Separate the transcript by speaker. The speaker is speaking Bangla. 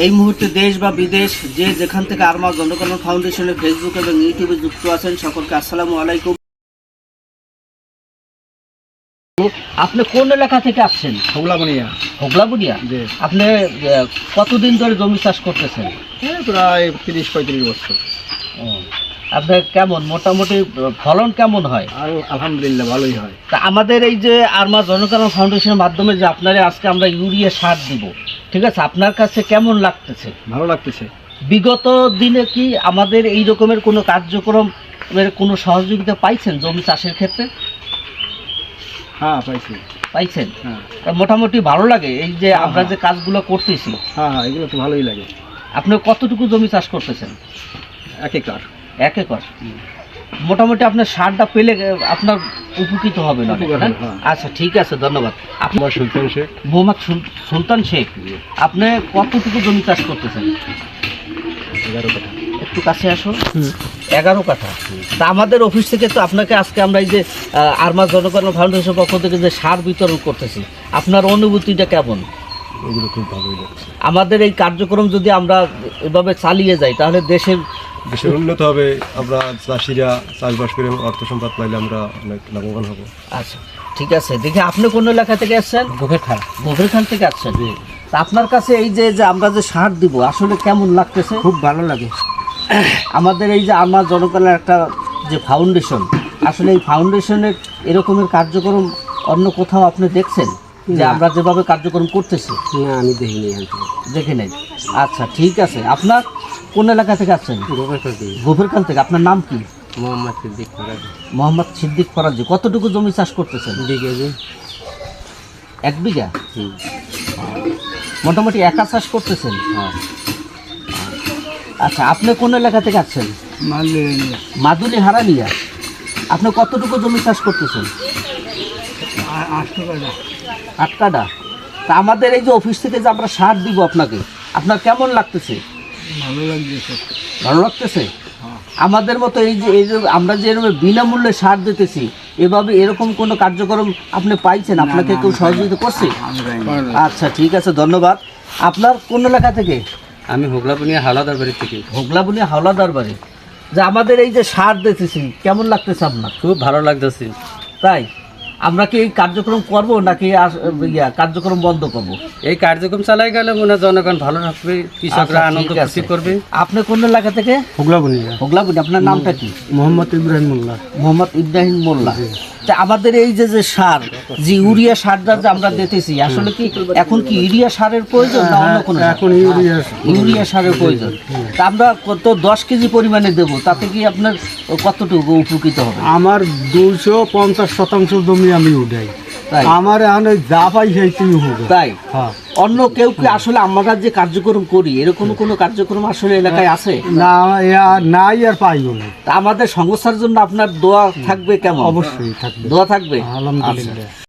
Speaker 1: এই মুহূর্তে দেশ বা বিদেশ যে যেখান থেকে আরমা জনকল্যাণ ফাউন্ডেশনের ফেসবুক এবং ইউটিউবে যুক্ত আছেন সকলকে আসসালামু আলাইকুম। আপনি কোন এলাকা থেকে আসছেন?
Speaker 2: হোগলাবনিয়া।
Speaker 1: হোগলাবনিয়া?
Speaker 2: জি।
Speaker 1: আপনি কতদিন ধরে জমি চাষ করতেছেন?
Speaker 2: প্রায় 30-35 বছর।
Speaker 1: আপনার কেমন মোটামুটি ফলন কেমন হয়?
Speaker 2: আর আলহামদুলিল্লাহ ভালোই হয়।
Speaker 1: তা আমাদের এই যে আরমা জনকল্যাণ ফাউন্ডেশনের মাধ্যমে যে আপনারা আজকে আমরা ইউরিয়া সার দিব, ঠিক আছে, আপনার কাছে কেমন লাগতেছে?
Speaker 2: ভালো লাগতেছে।
Speaker 1: বিগত দিনে কি আমাদের এই রকমের কোনো কার্যক্রমের কোনো সহযোগিতা পাইছেন জমি চাষের ক্ষেত্রে?
Speaker 2: হ্যাঁ পাইছি।
Speaker 1: পাইছেন?
Speaker 2: হ্যাঁ
Speaker 1: তা মোটামুটি ভালো লাগে এই যে
Speaker 2: হ্যাঁ,
Speaker 1: আমরা
Speaker 2: হ্যাঁ।
Speaker 1: যে কাজগুলো করতেছি?
Speaker 2: হ্যাঁ এগুলো তো ভালোই লাগে।
Speaker 1: আপনি কতটুকু জমি চাষ করতেছেন?
Speaker 2: 1 একর।
Speaker 1: 1 একর। মোটামুটি আপনার সারটা পেলে আপনার উপকৃত হবে না?
Speaker 2: উপকার হবে, হ্যাঁ।
Speaker 1: আচ্ছা ঠিক আছে, ধন্যবাদ।
Speaker 2: আমার সুলতান শেখ।
Speaker 1: মোহাম্মদ সুলতান শেখ, আপনি কতটুকু জমি চাষ করতেছেন?
Speaker 2: 11 কাঠা।
Speaker 1: একটু কাছে আসো। 11 কাঠা। তা আমাদের অফিস থেকে তো আপনাকে আজকে আমরা এই যে আরমা জনকল্যাণ ফাউন্ডেশনের পক্ষ থেকে যে সার বিতরণ করতেছি, আপনার অনুভূতিটা কেমন?
Speaker 2: এগুলো খুব ভালোই লাগছে।
Speaker 1: আমাদের এই কার্যক্রম যদি আমরা এভাবে চালিয়ে যাই তাহলে দেশের
Speaker 3: উন্নত হবে। আমরা চাষিরা চাষবাস করে অর্থ সম্পদ পাইলে আমরা অনেক লাভবান হব।
Speaker 1: আচ্ছা ঠিক আছে। দেখি আপনি কোন এলাকা থেকে আসছেন? গোফেরখান থেকে আসছেন। তা আপনার কাছে এই যে আমরা যে সার দিব আসলে কেমন লাগতেছে?
Speaker 2: খুব ভালো লাগে।
Speaker 1: আমাদের এই যে আমার জনকল্যাণ একটা যে ফাউন্ডেশন, আসলে এই ফাউন্ডেশনের এরকমের কার্যক্রম অন্য কোথাও আপনি দেখছেন যে
Speaker 2: না।
Speaker 1: আমরা যেভাবে কার্যক্রম করতেছি?
Speaker 2: না আমি দেখিনি।
Speaker 1: দেখে নেই। আচ্ছা ঠিক আছে। আপনার কোন এলাকা থেকে আসছেন? গোফেরখান থেকে। আপনার নাম কি?
Speaker 2: মোহাম্মদ সিদ্দিক ফরাজি।
Speaker 1: মোহাম্মদ সিদ্দিক ফরাজি। কতটুকু জমি চাষ করতেছেন?
Speaker 2: 2 কেজি।
Speaker 1: 1 বিঘা? মোটামুটি একা চাষ করতেছেন?
Speaker 2: হ্যাঁ।
Speaker 1: আচ্ছা আপনি কোন এলাকা থেকে আসছেন? মাদুলি হারানিয়া। আপনি কতটুকু জমি চাষ করতেছেন? 8 কাঠা। তা আমাদের এই যে অফিস থেকে যে আমরা সার দিব আপনাকে, আপনার কেমন লাগতেছে?
Speaker 2: ভালো লাগছে।
Speaker 1: ভালো লাগতেছে? আমাদের মতো এই যে আমরা যে এরকম বিনামূল্যে সার দিতেছি, এভাবে এরকম কোনো কার্যক্রম আপনি পাইছেন? আপনাকে কেউ সহযোগিতা করছে? আচ্ছা ঠিক আছে, ধন্যবাদ। আপনার কোন এলাকা থেকে?
Speaker 2: আমি হোগলাবনিয়া হাওলাদার বাড়ি থেকে।
Speaker 1: হোগলাবনিয়া হাওলাদার বাড়ি। যে আমাদের এই যে সার দিতেছি কেমন লাগতেছে আপনার?
Speaker 2: খুব ভালো লাগতেছে।
Speaker 1: তাই আমরা কি এই কার্যক্রম করব নাকি কার্যক্রম বন্ধ করব?
Speaker 2: এই কার্যক্রম চালাই গেলে মনে হয় জনগণ ভালো থাকবে, কৃষকরা
Speaker 1: আচ্ছা,
Speaker 2: আনন্দ
Speaker 1: ঠিক আছে।
Speaker 2: খুশি করবে।
Speaker 1: আপনি কোন এলাকা থেকে?
Speaker 2: হোগলাবনিয়া।
Speaker 1: হোগলাবনিয়া। আপনার নামটা কি?
Speaker 2: মোহাম্মদ ইব্রাহিম মোল্লা।
Speaker 1: মোহাম্মদ ইব্রাহিম মোল্লা। তা আমাদের এই যে সার, যে ইউরিয়া সারটা যে আমরা দিতেছি, আসলে কি এখন কি ইউরিয়া সারের প্রয়োজন না অন্য কোনো?
Speaker 2: এখন
Speaker 1: ইউরিয়া সারের প্রয়োজন। তা আমরা কত 10 কেজি পরিমাণে দেব, তাতে কি আপনার কতটুকু উপকৃত হবে?
Speaker 2: আমার 250% জমি আমি উঠাই।
Speaker 1: তাই?
Speaker 2: আমার এখন যা পাই সেইটাই হবে।
Speaker 1: তাই?
Speaker 2: হ্যাঁ।
Speaker 1: অন্য কেউ কি আসলে আমরা যে কার্যক্রম করি এরকম কোনো কার্যক্রম আসলে এলাকায় আছে?
Speaker 2: না নাই আর পাইও না।
Speaker 1: তা আমাদের সংস্থার জন্য আপনার দোয়া থাকবে কেমন?
Speaker 2: অবশ্যই থাকবে।
Speaker 1: দোয়া থাকবে?
Speaker 2: আলহামদুলিল্লাহ।
Speaker 1: আচ্ছা।